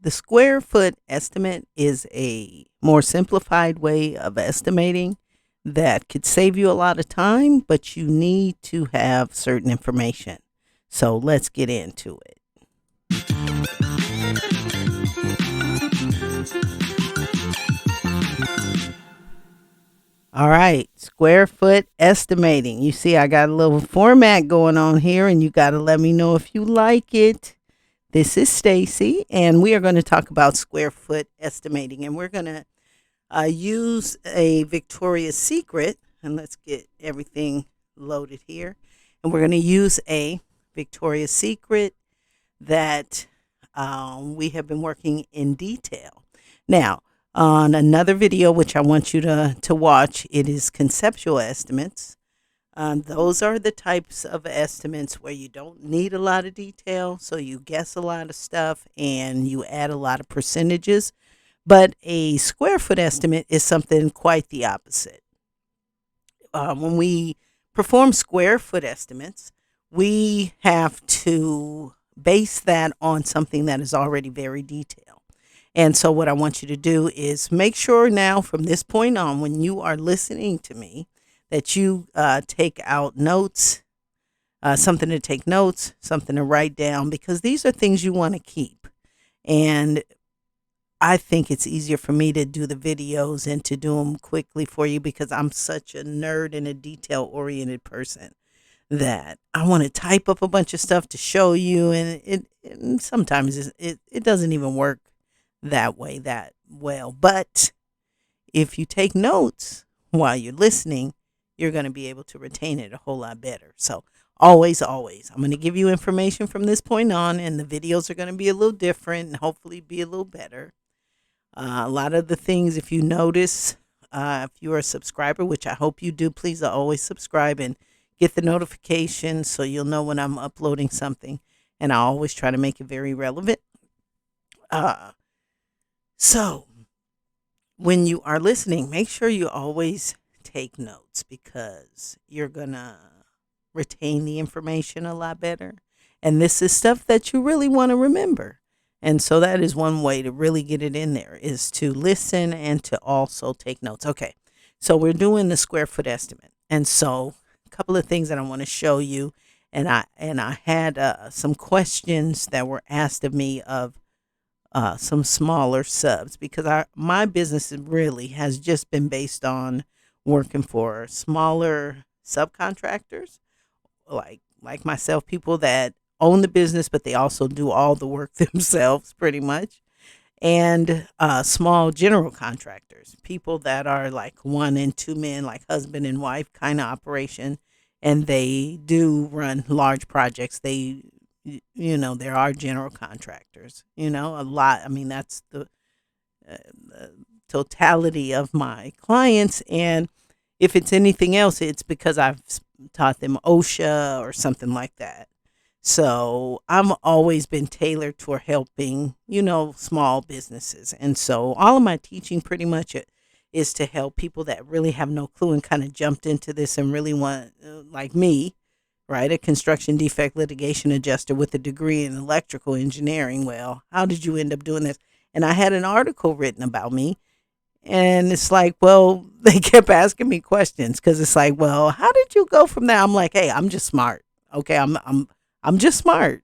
the square foot estimate is a more simplified way of estimating that could save you a lot of time, but you need to have certain information. So let's get into it. All right, square foot estimating. You see, I got a little format going on here, and you got to let me know if you like it. This is Stacy, and we are going to talk about square foot estimating, and we're going to use a Victoria's Secret, and let's get everything loaded here. And we're going to use a Victoria's Secret that we have been working in detail. Now, on another video, which I want you to watch, it is conceptual estimates. Those are the types of estimates where you don't need a lot of detail, so you guess a lot of stuff and you add a lot of percentages. But a square foot estimate is something quite the opposite. When we perform square foot estimates, we have to base that on something that is already very detailed. And so, what I want you to do is make sure now, from this point on, when you are listening to me, that you take out notes, something to take notes, something to write down, because these are things you want to keep. And I think it's easier for me to do the videos and to do them quickly for you because I'm such a nerd and a detail oriented person that I want to type up a bunch of stuff to show you. And sometimes it doesn't even work that way that well. But if you take notes while you're listening, you're going to be able to retain it a whole lot better. So always, I'm going to give you information from this point on, and the videos are going to be a little different and hopefully be a little better. A lot of the things, if you notice, if you're a subscriber, which I hope you do, please always subscribe and get the notifications so you'll know when I'm uploading something. And I always try to make it very relevant. So when you are listening, make sure you always take notes because you're going to retain the information a lot better. And this is stuff that you really want to remember. And so that is one way to really get it in there, is to listen and to also take notes. Okay, so we're doing the square foot estimate. And so a couple of things that I want to show you. And I had some questions that were asked of me of some smaller subs, because my business really has just been based on working for smaller subcontractors like myself, people that own the business, but they also do all the work themselves pretty much. And small general contractors, people that are like 1 and 2 men, like husband and wife kind of operation. And they do run large projects. There are general contractors, a lot. I mean, that's the totality of my clients. And if it's anything else, it's because I've taught them OSHA or something like that. So I'm always been tailored toward helping, small businesses. And so all of my teaching pretty much is to help people that really have no clue and kind of jumped into this and really want, like me, right? A construction defect litigation adjuster with a degree in electrical engineering. Well, how did you end up doing this? And I had an article written about me. And it's like, well, they kept asking me questions because it's like, well, how did you go from there? I'm like, hey, I'm just smart. Okay, I'm just smart.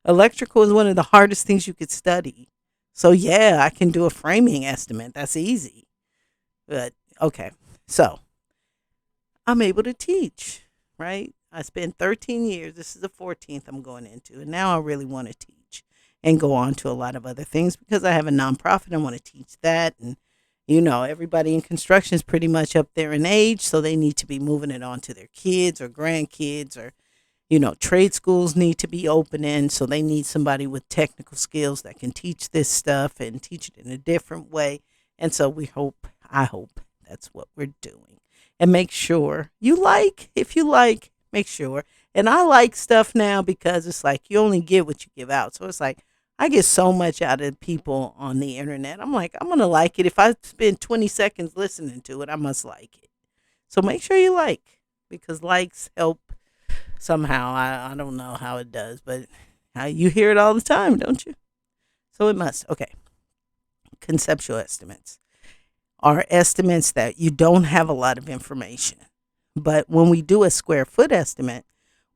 Electrical is one of the hardest things you could study. So yeah, I can do a framing estimate. That's easy. But okay, so I'm able to teach, right? I spent 13 years. This is the 14th I'm going into. And now I really want to teach and go on to a lot of other things because I have a nonprofit. I want to teach that. And, everybody in construction is pretty much up there in age. So they need to be moving it on to their kids or grandkids, or, trade schools need to be opening. So they need somebody with technical skills that can teach this stuff and teach it in a different way. And so I hope that's what we're doing. And make sure if you like, make sure. And I like stuff now because it's like you only get what you give out. So it's like I get so much out of people on the internet. I'm like, I'm going to like it. If I spend 20 seconds listening to it, I must like it. So make sure you like, because likes help somehow. I don't know how it does, but you hear it all the time, don't you? So it must. Okay. Conceptual estimates are estimates that you don't have a lot of information. But when we do a square foot estimate,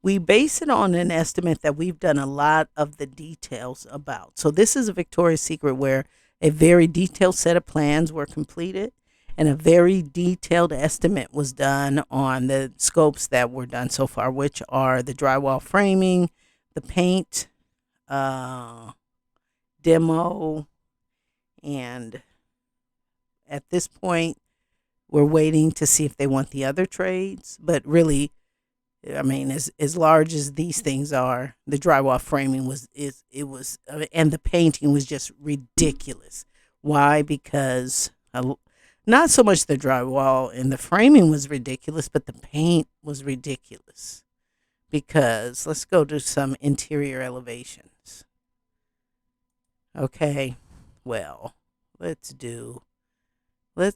we base it on an estimate that we've done a lot of the details about. So this is a Victoria's Secret where a very detailed set of plans were completed and a very detailed estimate was done on the scopes that were done so far, which are the drywall framing, the paint, uh, demo, and at this point, we're waiting to see if they want the other trades. But really, I mean, as large as these things are, the drywall framing and the painting was just ridiculous. Why? Because not so much the drywall and the framing was ridiculous, but the paint was ridiculous. Because let's go to some interior elevations. Okay, well, let's do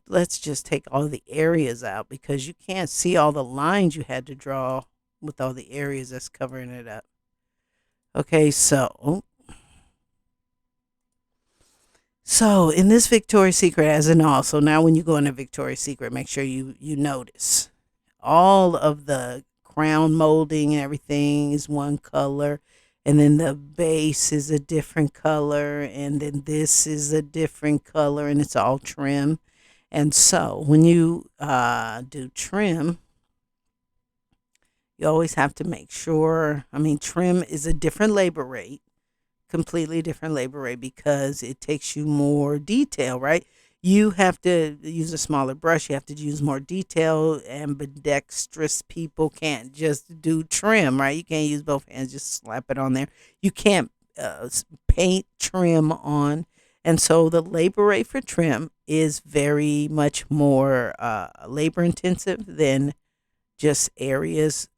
let's just take all the areas out because you can't see all the lines you had to draw with all the areas that's covering it up. Okay, so in this Victoria's Secret as in all, so now when you go into Victoria's Secret, make sure you notice all of the crown molding and everything is one color, and then the base is a different color, and then this is a different color, and it's all trim. And so when you do trim, you always have to make sure. I mean, trim is a different labor rate, completely different labor rate because it takes you more detail, right? You have to use a smaller brush. You have to use more detail. Ambidextrous people can't just do trim, right? You can't use both hands, just slap it on there. You can't paint trim on. And so the labor rate for trim is very much more labor intensive than just areas.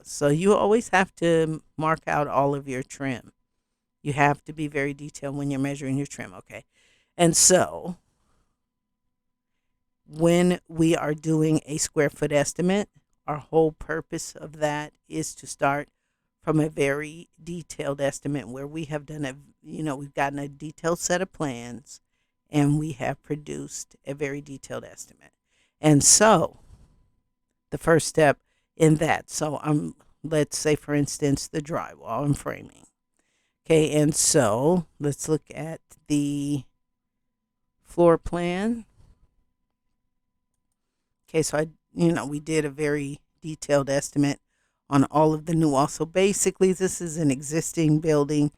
So you always have to mark out all of your trim. You have to be very detailed when you're measuring your trim, okay? And so when we are doing a square foot estimate, our whole purpose of that is to start from a very detailed estimate where we have done we've gotten a detailed set of plans and we have produced a very detailed estimate. And so the first step in that, so let's say for instance the drywall and framing. Okay, and so let's look at the floor plan. Okay, so we did a very detailed estimate on all of the new walls. So basically, this is an existing building,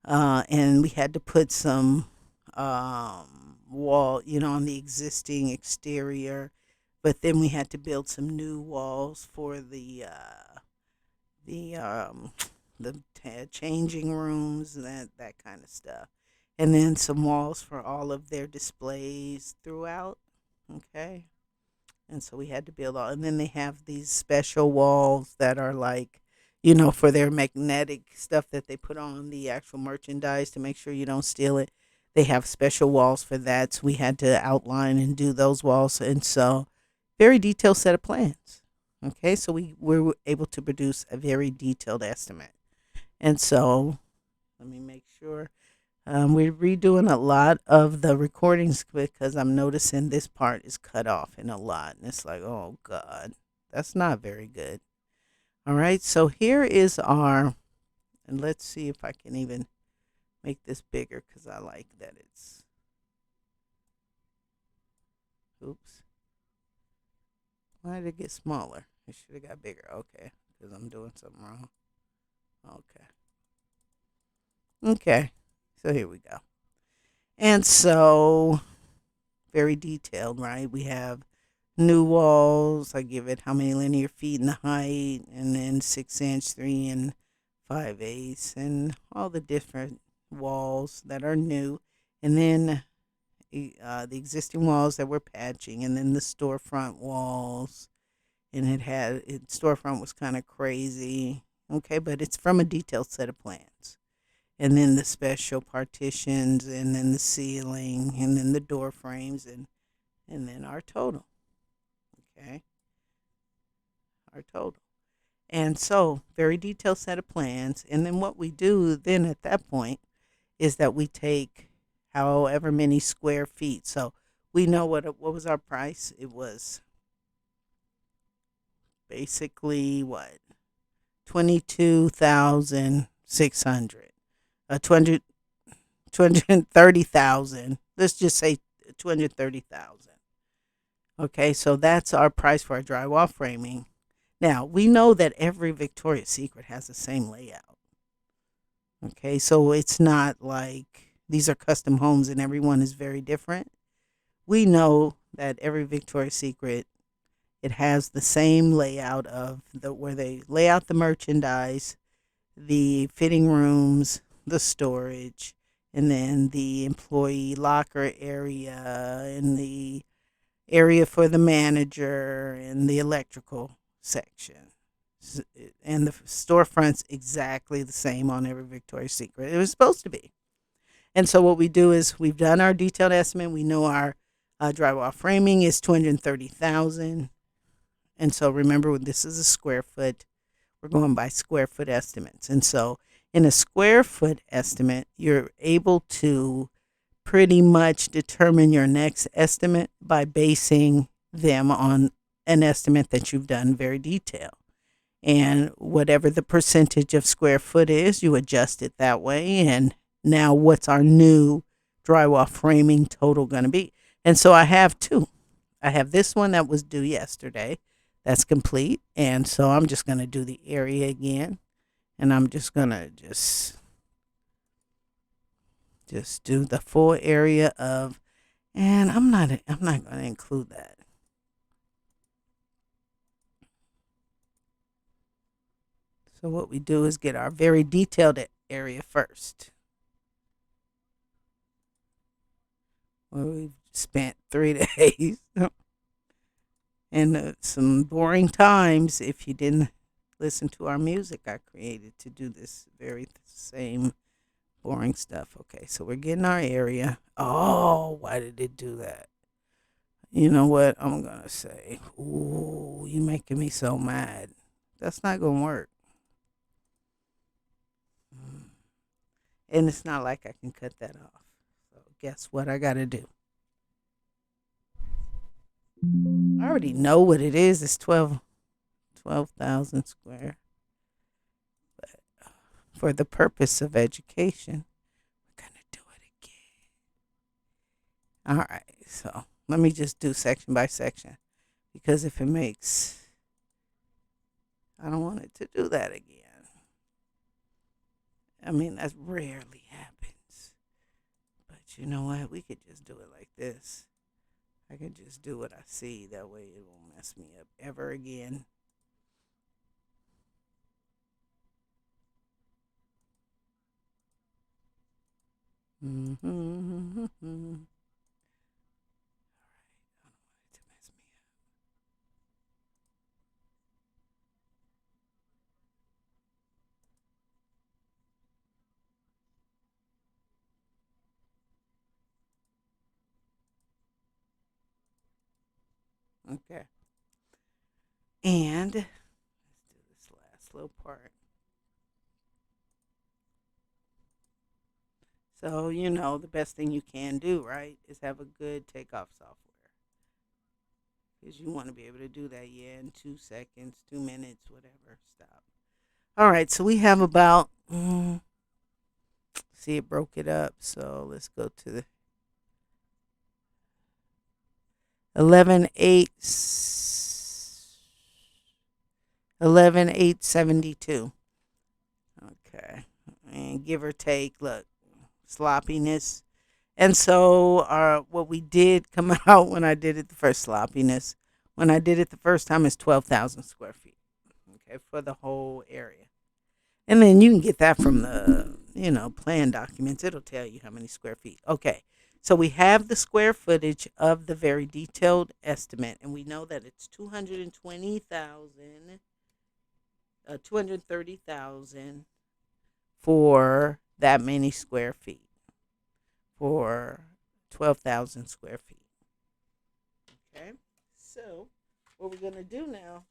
and we had to put some wall, on the existing exterior, but then we had to build some new walls for the changing rooms, that kind of stuff, and then some walls for all of their displays throughout. Okay, and so we had to build all, and then they have these special walls that are like, for their magnetic stuff that they put on the actual merchandise to make sure you don't steal it. They have special walls for that, so we had to outline and do those walls, and so very detailed set of plans. Okay, so we were able to produce a very detailed estimate. And so let me make sure. We're redoing a lot of the recordings because I'm noticing this part is cut off in a lot. And it's like, oh, God, that's not very good. All right, so here is and let's see if I can even make this bigger because I like that oops. Why did it get smaller? It should have got bigger. Okay, because I'm doing something wrong. Okay. Okay. So here we go. And so very detailed, right? We have new walls. I give it how many linear feet in the height, and then 6 inch, 3 and 5/8, and all the different walls that are new, and then the existing walls that we're patching, and then the storefront walls. And storefront was kind of crazy. Okay, but it's from a detailed set of plans, and then the special partitions, and then the ceiling, and then the door frames, and then our total. Okay, our total. And so, very detailed set of plans. And then what we do then at that point is that we take however many square feet. So we know what was our price. It was basically what 22,600. 200 230,000. Let's just say 230,000. Okay, so that's our price for our drywall framing. Now, we know that every Victoria's Secret has the same layout. Okay, so it's not like these are custom homes and everyone is very different. We know that every Victoria's Secret, it has the same layout of the where they lay out the merchandise, the fitting rooms, the storage, and then the employee locker area and the area for the manager and the electrical section. And the storefront's exactly the same on every Victoria's Secret. It was supposed to be. And so what we do is we've done our detailed estimate. We know our drywall framing is 230,000. And so remember, this is a square foot. We're going by square foot estimates. And so in a square foot estimate, you're able to pretty much determine your next estimate by basing them on an estimate that you've done very detailed. And whatever the percentage of square foot is, you adjust it that way. And now, what's our new drywall framing total going to be? And so I have two. I have this one that was due yesterday. That's complete. And so I'm just going to do the area again. And I'm just going to just do the full area of, and I'm not going to include that. So what we do is get our very detailed area first, where we've spent 3 days and some boring times if you didn't listen to our music I created to do this very same boring stuff. Okay, so we're getting our area. Oh, why did it do that? You know what I'm gonna say? Ooh, you making me so mad. That's not gonna work. Mm. And it's not like I can cut that off. So guess what I gotta do? I already know what it is. It's 12,000 square. But for the purpose of education, we're gonna do it again. All right. So let me just do section by section because if it makes, I don't want it to do that again. I mean, that rarely happens. But you know what? We could just do it like this. I could just do what I see. That way it won't mess me up ever again. Mm-hmm. To mess me up. Okay. And let's do this last little part. So, the best thing you can do, right, is have a good takeoff software. Because you want to be able to do that, yeah, in 2 seconds, 2 minutes, whatever. Stop. All right, so we have about, see, it broke it up. So let's go to the 11 8, 11 8 72. Okay. And give or take, look, sloppiness. And so what we did come out when I did it the first sloppiness, when I did it the first time is 12,000 square feet. Okay, for the whole area. And then you can get that from the, plan documents. It'll tell you how many square feet. Okay. So we have the square footage of the very detailed estimate, and we know that it's 230,000 for that many square feet for 12,000 square feet. Okay. So what we're going to do now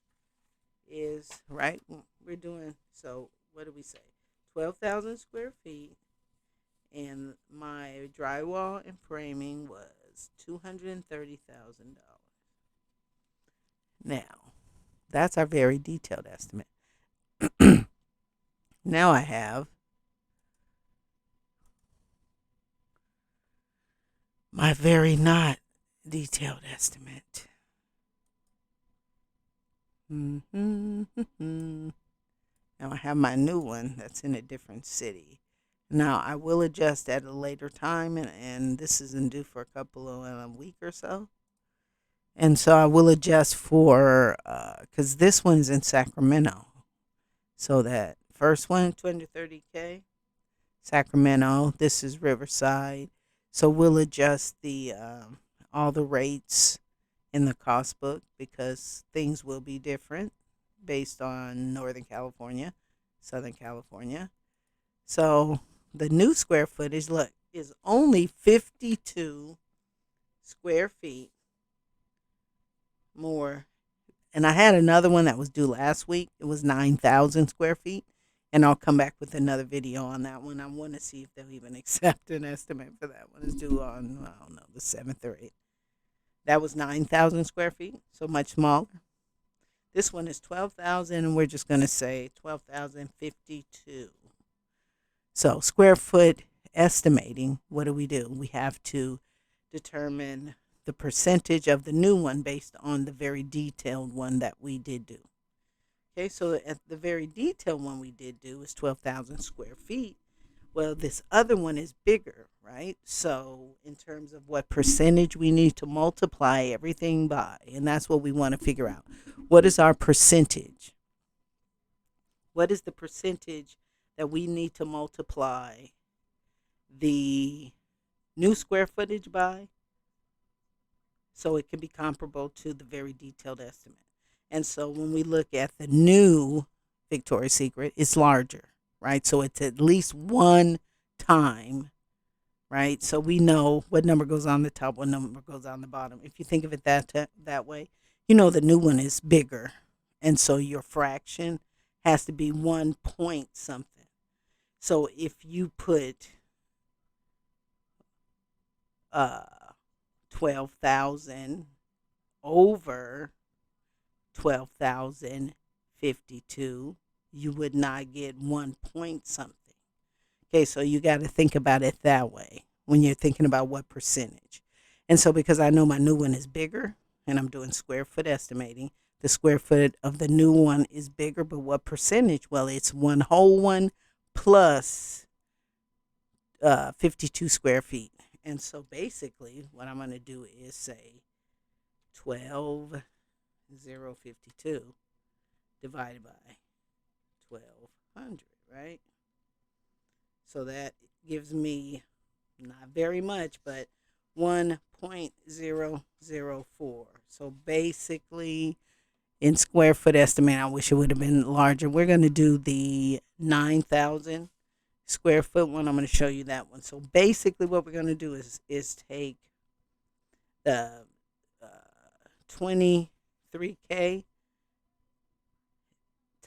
is, right, we're doing, so what do we say? 12,000 square feet. and my drywall and framing was $230,000. Now, that's our very detailed estimate. Now I have my very not detailed estimate. Now I have my new one that's in a different city. Now I will adjust at a later time, and this isn't due for a couple of a week or so. And so I will adjust for because this one's in Sacramento. So that first one, 230K, Sacramento. This is Riverside. So we'll adjust the all the rates in the cost book because things will be different based on Northern California, Southern California. So the new square footage, look, is only 52 square feet more. And I had another one that was due last week. It was 9,000 square feet. And I'll come back with another video on that one. I want to see if they'll even accept an estimate for that one. It's due on, I don't know, the 7th or 8th. That was 9,000 square feet, so much smaller. This one is 12,000, and we're just going to say 12,052. So, square foot estimating, what do? We have to determine the percentage of the new one based on the very detailed one that we did do. Okay, so at the very detailed one we did do is 12,000 square feet. Well, this other one is bigger, right? So, in terms of what percentage we need to multiply everything by, and that's what we want to figure out. What is our percentage? What is the percentage that we need to multiply the new square footage by so it can be comparable to the very detailed estimate? And so when we look at the new Victoria's Secret, it's larger, right? So it's at least one time, right? So we know what number goes on the top, what number goes on the bottom. If you think of it that way, you know the new one is bigger, and so your fraction has to be 1 point something. So if you put uh 12,000 over 12,052, you would not get 1 point something. Okay, so you got to think about it that way when you're thinking about what percentage. And so, because I know my new one is bigger and I'm doing square foot estimating, the square foot of the new one is bigger, but what percentage? Well, it's one whole one plus 52 square feet. And so, basically, what I'm going to do is say 12,052 divided by 1,200, right? So that gives me not very much, but 1.004. So basically, in square foot estimate, I wish it would have been larger. We're going to do the 9,000 square foot one. I'm going to show you that one. So basically, what we're going to do is take the 23K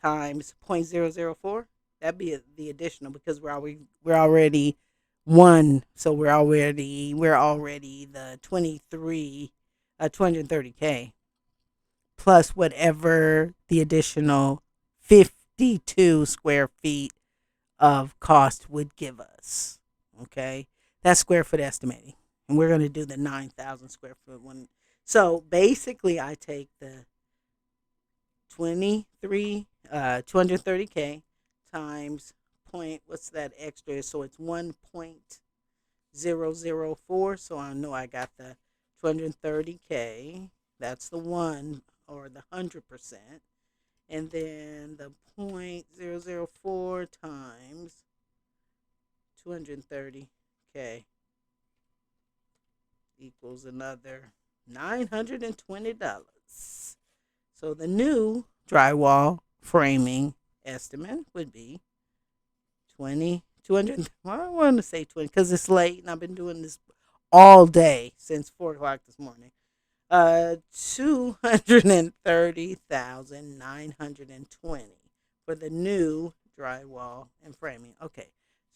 times 0.004. That'd be the additional because we're already one, so we're already the 230K plus whatever the additional 52 square feet of cost would give us. Okay, that's square foot estimating, and we're going to do the 9,000 square foot one. So basically, I take the 230K times point, what's that extra? So it's 1.004. So I know I got the 230K. That's the one or the 100%. And then the 0.004 times 230K equals another $920. So the new drywall framing estimate would be 200. Well, I want to say 20 because it's late and I've been doing this all day since 4 o'clock this morning. 230,920 for the new drywall and framing. Okay,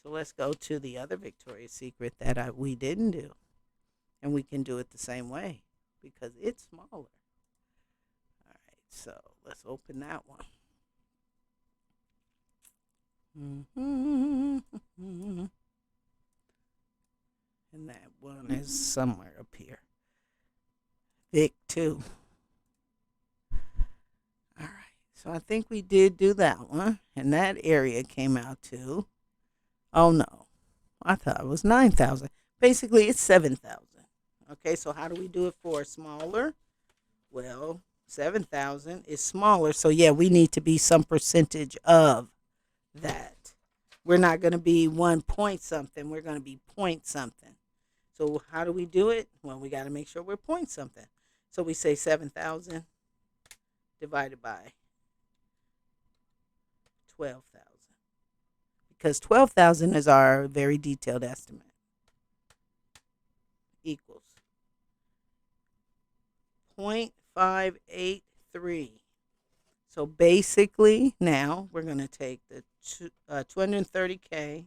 So let's go to the other Victoria's Secret that we didn't do. And we can do it the same way because it's smaller. All right, so let's open that one. And that one is somewhere up here. Vic 2. All right, so I think we did do that one. And that area came out to, oh no, I thought it was 9,000. Basically, it's 7,000. Okay, so how do we do it for smaller? Well, 7,000 is smaller. So, yeah, we need to be some percentage of that. We're not going to be 1 point something. We're going to be point something. So, how do we do it? Well, we got to make sure we're point something. So, we say 7,000 divided by 12,000. Because 12,000 is our very detailed estimate. Equals 0.583. So basically, now we're going to take the 230K,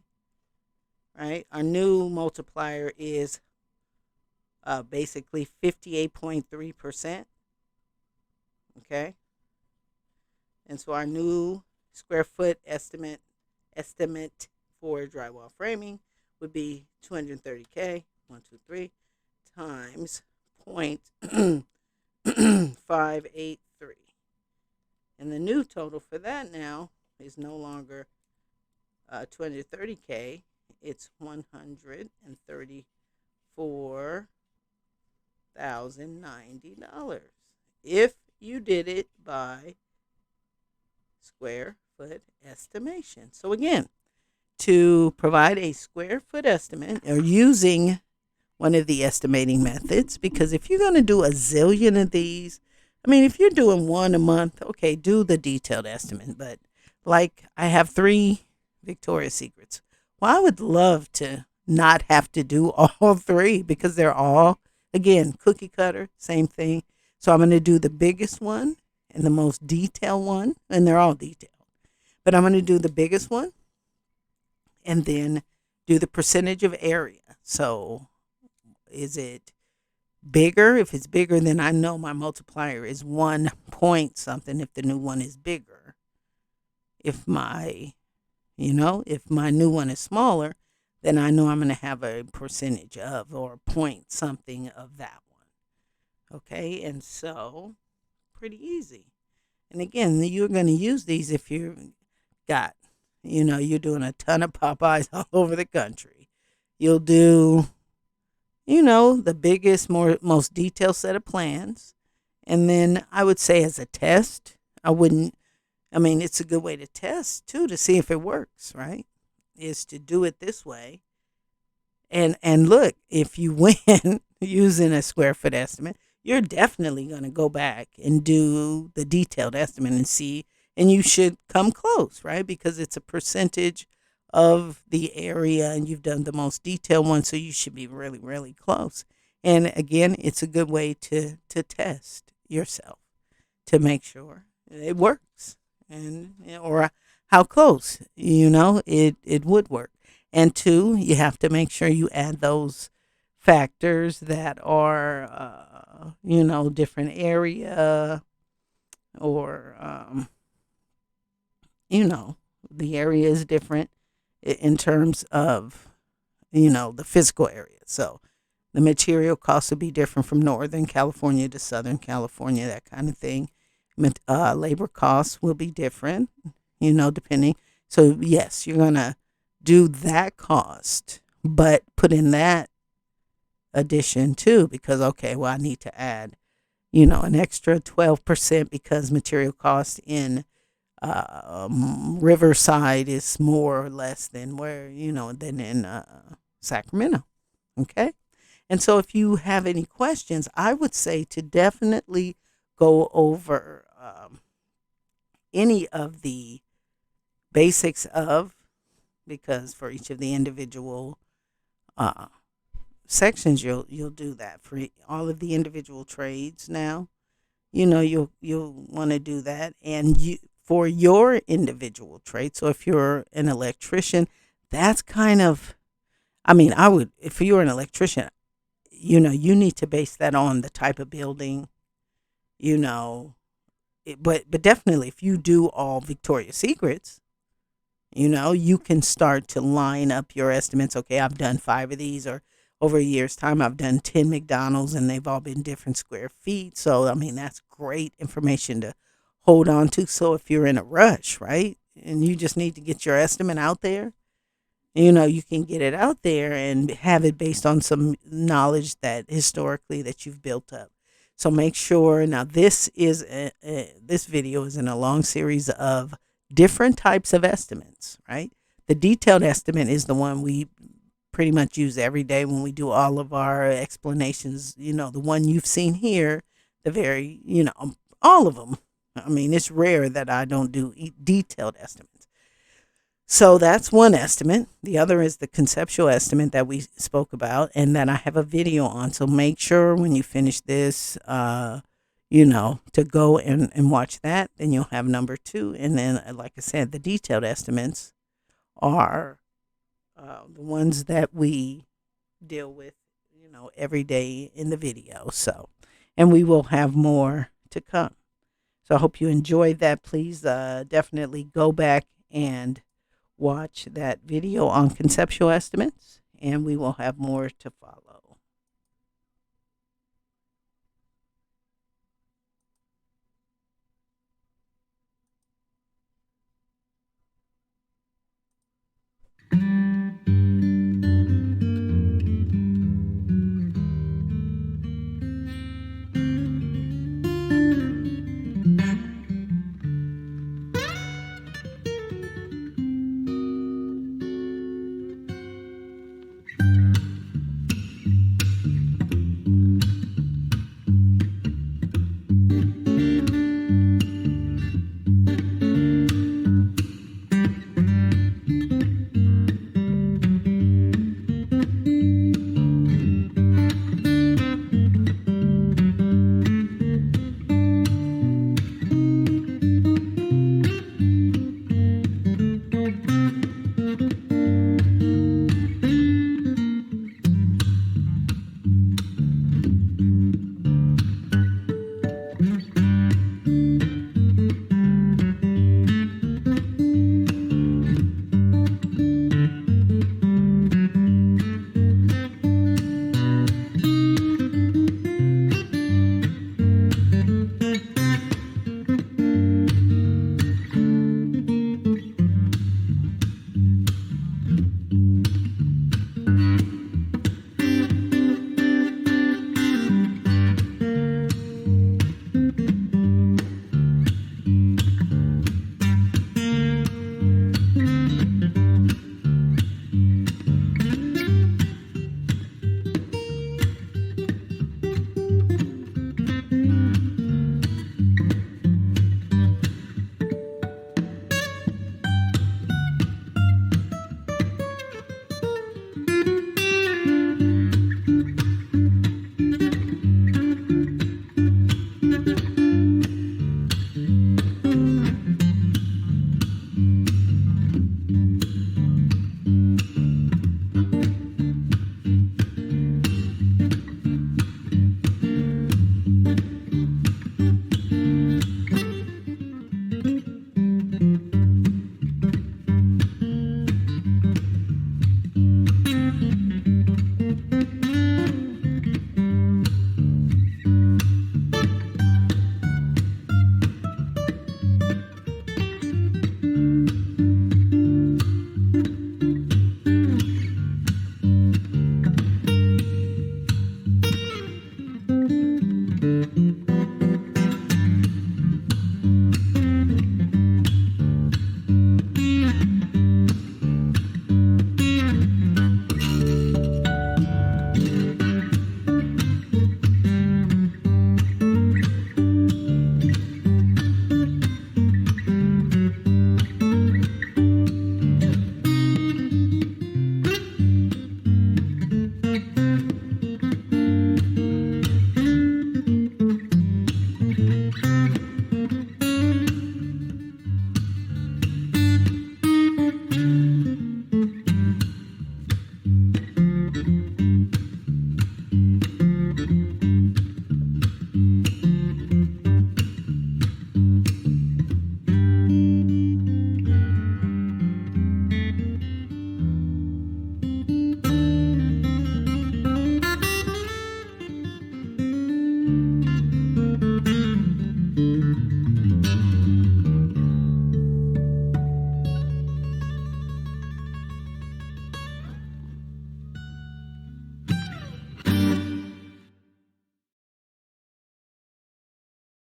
right? Our new multiplier is basically 58.3%. Okay? And so our new square foot estimate for drywall framing would be 230K, 123, times 0.583. And the new total for that now is no longer 230K. It's $134,090 if you did it by square foot estimation. So again, to provide a square foot estimate or using one of the estimating methods, because if you're going to do a zillion of these, I mean, if you're doing one a month, okay, do the detailed estimate. But like I have 3 Victoria's Secrets. Well, I would love to not have to do all 3 because they're all, again, cookie cutter, same thing. So I'm going to do the biggest one and the most detailed one, and they're all detailed. But I'm going to do the biggest one and then do the percentage of area. So is it bigger? If it's bigger, then I know my multiplier is 1 point something if the new one is bigger. If my new one is smaller, then I know I'm going to have a percentage of or point something of that one. Okay, and so pretty easy. And again, you're going to use these if you got, you're doing a ton of Popeyes all over the country. You'll do, the biggest, most detailed set of plans. And then I would say as a test, it's a good way to test too, to see if it works, right? Is to do it this way. And look, if you win using a square foot estimate, you're definitely going to go back and do the detailed estimate and see, and you should come close, right? Because it's a percentage of the area and you've done the most detailed one, so you should be really, really close. And again, it's a good way to test yourself to make sure it works and or how close, it would work. And 2, you have to make sure you add those factors that are, different area or, the area is different in terms of, the physical area. So the material costs will be different from Northern California to Southern California, that kind of thing. Labor costs will be different, depending. So, yes, you're going to do that cost, but put in that addition too, because, okay, well, I need to add, an extra 12% because material cost in Riverside is more or less than than in Sacramento. Okay. And so if you have any questions, I would say to definitely go over any of the basics of, because for each of the individual sections, you'll do that for all of the individual trades. Now, you'll want to do that, and for your individual trade. So if you're an electrician, that's kind of, I mean, I would, if you're an electrician, you need to base that on the type of building, you know, but definitely if you do all Victoria's Secrets, you can start to line up your estimates. Okay, I've done 5 of these, or over a year's time, I've done 10 McDonald's and they've all been different square feet. So, I mean, that's great information to hold on to. So, if you're in a rush, right, and you just need to get your estimate out there, you can get it out there and have it based on some knowledge that historically that you've built up. So make sure now this video is in a long series of different types of estimates, right? The detailed estimate is the one we pretty much use every day when we do all of our explanations, the one you've seen here, the very, all of them. I mean, it's rare that I don't do detailed estimates. So that's one estimate. The other is the conceptual estimate that we spoke about and that I have a video on. So make sure when you finish this, to go and watch that. Then you'll have number two. And then, like I said, the detailed estimates are the ones that we deal with, every day in the video. So, and we will have more to come. So I hope you enjoyed that. Please definitely go back and watch that video on conceptual estimates, and we will have more to follow.